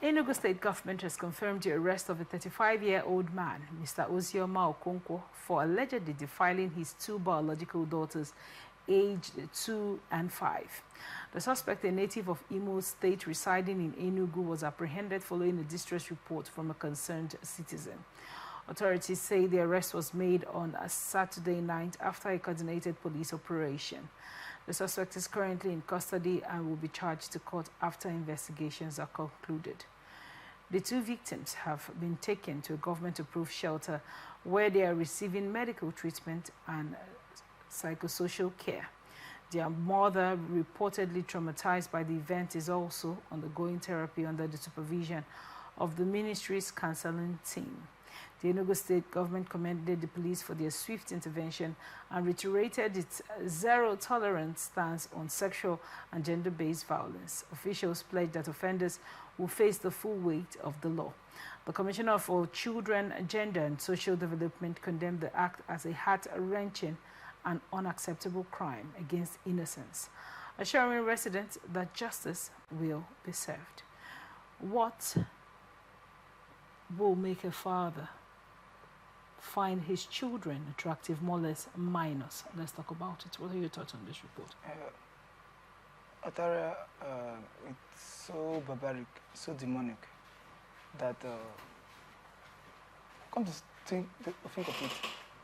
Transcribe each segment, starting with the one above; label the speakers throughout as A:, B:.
A: Enugu State Government has confirmed the arrest of a 35-year-old man, Mr. Ozioma Okonkwo, for allegedly defiling his two biological daughters, aged 2 and 5. The suspect, a native of Imo State residing in Enugu, was apprehended following a distress report from a concerned citizen. Authorities say the arrest was made on a Saturday night after a coordinated police operation. The suspect is currently in custody and will be charged to court after investigations are concluded. The two victims have been taken to a government-approved shelter where they are receiving medical treatment and psychosocial care. Their mother, reportedly traumatized by the event, is also undergoing therapy under the supervision of the ministry's counseling team. The Enugu State Government commended the police for their swift intervention and reiterated its zero-tolerance stance on sexual and gender-based violence. Officials pledged that offenders will face the full weight of the law. The Commissioner for Children, Gender and Social Development condemned the act as a heart-wrenching and unacceptable crime against innocence, assuring residents that justice will be served. What will make a father find his children attractive, more or less minors? Let's talk about it. What are your thoughts on this report?
B: Atara, it's so barbaric, so demonic that come to think of it.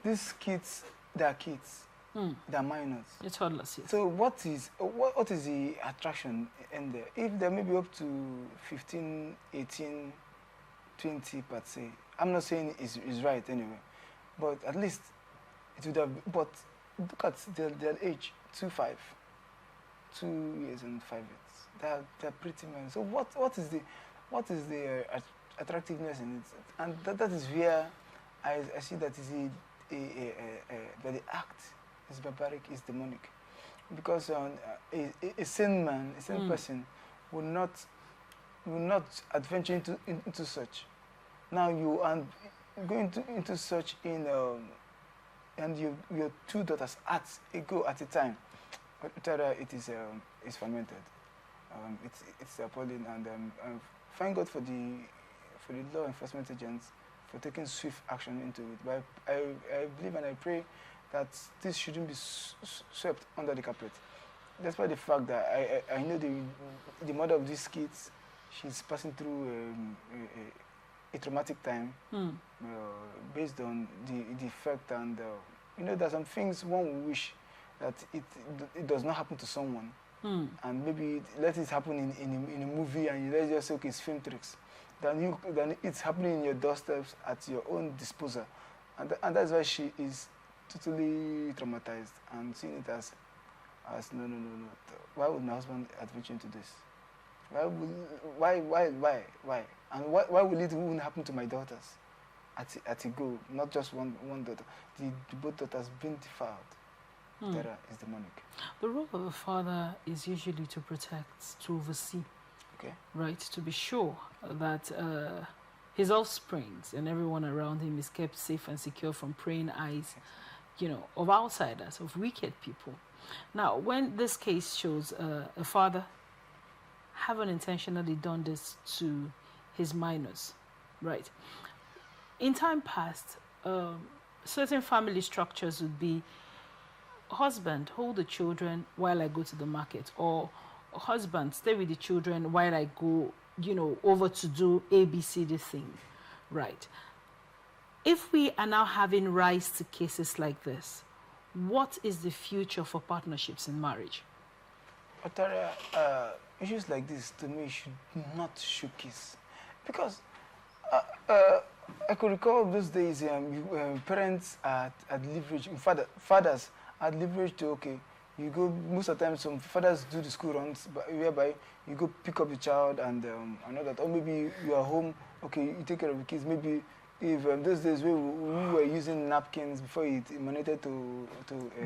B: These kids, they are kids. They are minors.
A: You're toddlers, yes.
B: So what is the attraction in there? If they may be up to 15, 18, 20 per se, I'm not saying it's right anyway, but at least it would have. But look at their age, 2 years and 5 years. They're pretty men. So what is the attractiveness in it? And that is where I see that is that the act is barbaric, is demonic, because a sane man, a sane person will not adventure into such. Now you are going into such and your two daughters at a time. It is fermented. It's appalling, and thank God for the law enforcement agents for taking swift action into it. But I believe and I pray that this shouldn't be swept under the carpet. Despite the fact that I know the mother of these kids, she's passing through a traumatic time based on the effect, and there's some things one will wish that it does not happen to someone, and maybe let it happen in a movie, and you let's just say, okay, it's film tricks. Then it's happening in your doorsteps at your own disposal, and that's why she is totally traumatized and seeing it as no. Why would my husband adventure into this? Why? And why will it even happen to my daughters at a go? Not just one daughter. The both daughters being defiled. That is demonic.
A: The role of a father is usually to protect, to oversee.
B: Okay. Right?
A: To be sure that his offsprings and everyone around him is kept safe and secure from preying eyes, of outsiders, of wicked people. Now, when this case shows a father having intentionally done this to his minors, right? In time past, certain family structures would be, husband, hold the children while I go to the market, or husband, stay with the children while I go, over to do ABCD thing, right? If we are now having rise to cases like this, what is the future for partnerships in marriage?
B: Otaria, issues like this, to me, should not showcase. Because I could recall those days, parents at leverage, fathers at leverage to, okay, you go, most of the time, some fathers do the school runs, whereby you go pick up the child and all that. Or maybe you are home, okay, you take care of the kids. Maybe if those days we were using napkins before it emanated to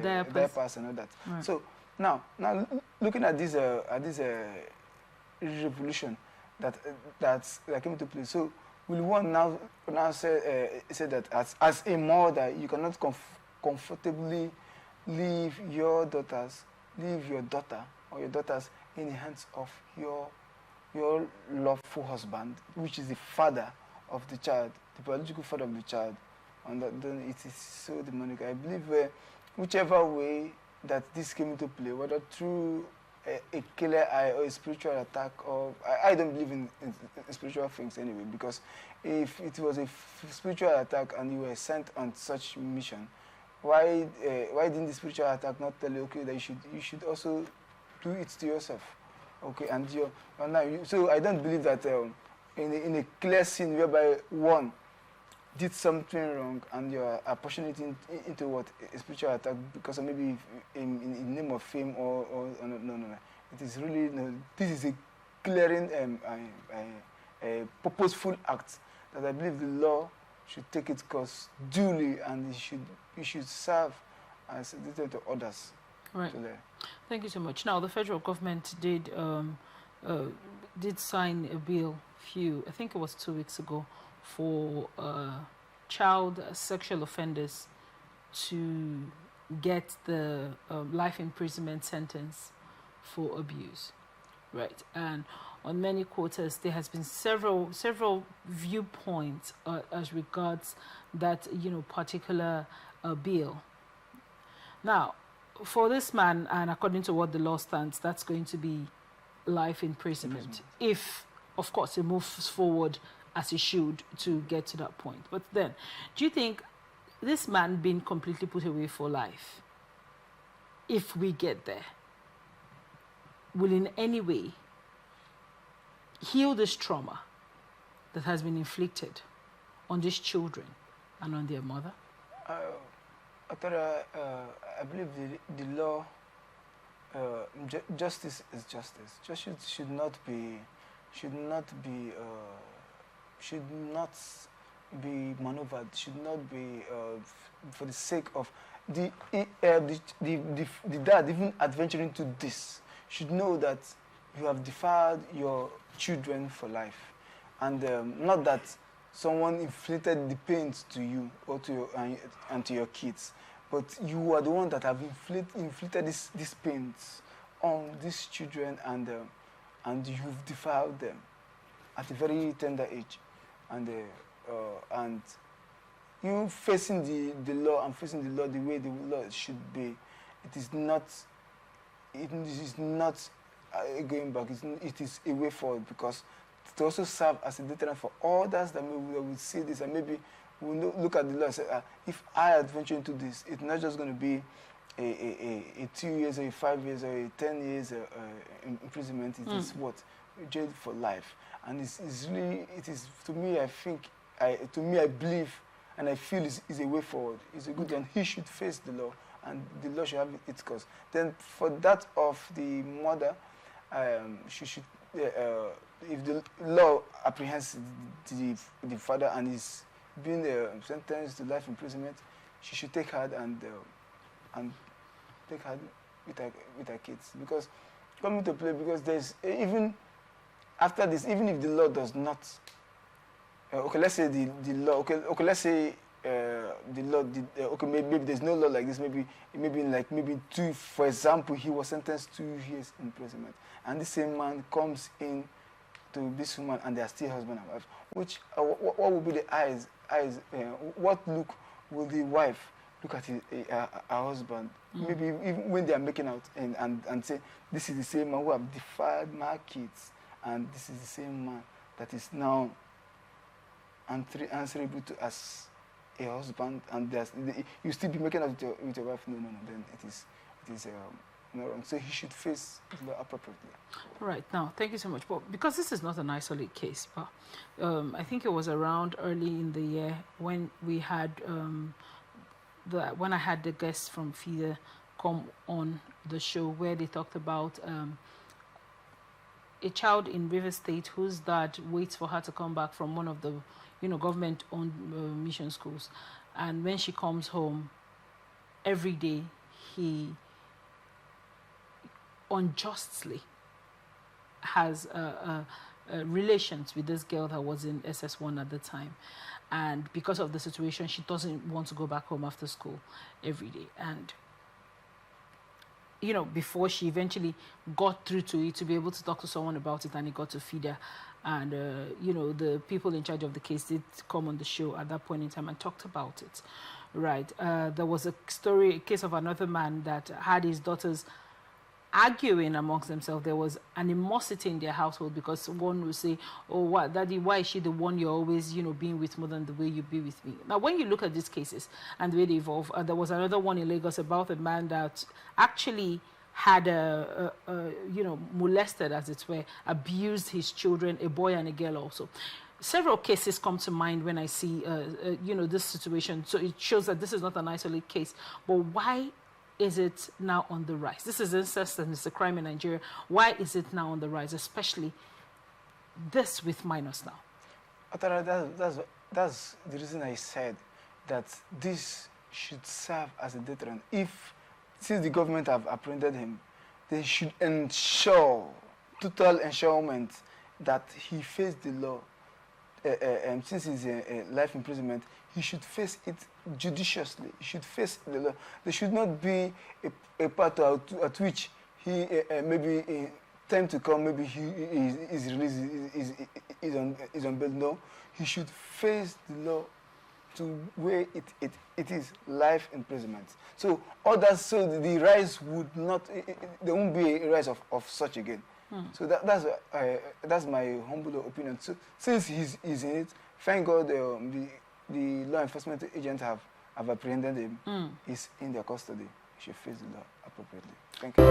B: diapers and all that. Right. So now looking at this revolution that came into place. So will one now say that as a mother you cannot comfortably leave your daughter or your daughters in the hands of your your lawful husband, which is the father of the child, the biological father of the child, and then it is so demonic. I believe whichever way that this came into play, whether through a killer eye or a spiritual attack, or I don't believe in spiritual things anyway, because if it was a spiritual attack and you were sent on such mission, why didn't the spiritual attack not tell you, okay, that you should also do it to yourself, okay? And so I don't believe that in a clear scene whereby one did something wrong and you're pushing it into what a spiritual attack because of maybe in the name of fame or no. It is really no. This is a clearing a purposeful act that I believe the law should take its course duly, and it should serve as a detail to others.
A: Right. Thank you so much. Now, the federal government did sign a bill I think it was 2 weeks ago, for child sexual offenders to get the life imprisonment sentence for abuse, right? And on many quarters, there has been several viewpoints as regards that particular bill. Now, for this man, and according to what the law stands, that's going to be life imprisonment. If, of course, it moves forward as it should to get to that point. But then, do you think this man being completely put away for life, if we get there, will in any way heal this trauma that has been inflicted on these children and on their mother?
B: I believe the law, justice is justice. Justice should not be maneuvered. Should not be for the sake of the dad even adventuring to this. Should know that you have defiled your children for life, and not that someone inflicted the pains to you or to your and to your kids, but you are the one that have inflicted these pains on these children, and you've defiled them at a very tender age, and you facing the law and facing the law the way the law should be. It is not going back. It is a way forward, because it also serve as a deterrent for others that will see this and maybe will look at the law and say, if I adventure into this, it's not just going to be a 2 years or a 5 years or a 10 years imprisonment. It is what? Jail for life. And it's really, it is, to me, I believe and I feel is a way forward. It's a good one. He should face the law, and the law should have its course. Then for that of the mother, she should, if the law apprehends the father and is being sentenced to life imprisonment, she should take her and take her with her kids, because coming to play, because there's even after this, even if the law does not, okay, let's say the law, okay, let's say the law did, okay, maybe there's no law like this, maybe two, for example, he was sentenced 2 years imprisonment, and the same man comes in to this woman and they are still husband and wife, which what will be the eyes what look will the wife look at her husband, maybe even when they are making out, and say, this is the same man who have defiled my kids, and this is the same man that is now answerable to us, a husband, and you still be making out with your wife. No, then it is no wrong. So he should face the law appropriately.
A: Right. Now, thank you so much. But because this is not an isolated case, but I think it was around early in the year when we had when I had the guests from FIDA come on the show, where they talked about a child in River State whose dad waits for her to come back from one of the government-owned mission schools, and when she comes home, every day he unjustly has relations with this girl that was in SS1 at the time, and because of the situation, she doesn't want to go back home after school every day, and you know, before she eventually got through to it to be able to talk to someone about it, and it got to FIDA. And, you know, the people in charge of the case did come on the show at that point in time and talked about it. Right. There was a case of another man that had his daughters arguing amongst themselves. There was animosity in their household because one would say, oh, what, Daddy, why is she the one you're always, you know, being with more than the way you be with me? Now, when you look at these cases and the way they evolve, there was another one in Lagos about a man that actually had, you know, molested, as it were, abused his children, a boy and a girl also. Several cases come to mind when I see, you know, this situation. So it shows that this is not an isolated case. But why is it now on the rise? This is incest and it's a crime in Nigeria. Why is it now on the rise, especially this with minors now?
B: That's the reason I said that this should serve as a deterrent. Since the government have apprehended him, they should ensure, total ensurement, that he face the law. Since it's a life imprisonment, he should face it judiciously. He should face the law. There should not be a part at which he maybe in time to come, maybe he is released, is on bail. No, he should face the law to where it is life imprisonment. So others, so the rise would not, there won't be a rise of such again. So that's my humble opinion. So since he's in it, thank God the law enforcement agents have apprehended him. He's in their custody. He should face the law appropriately. Thank you.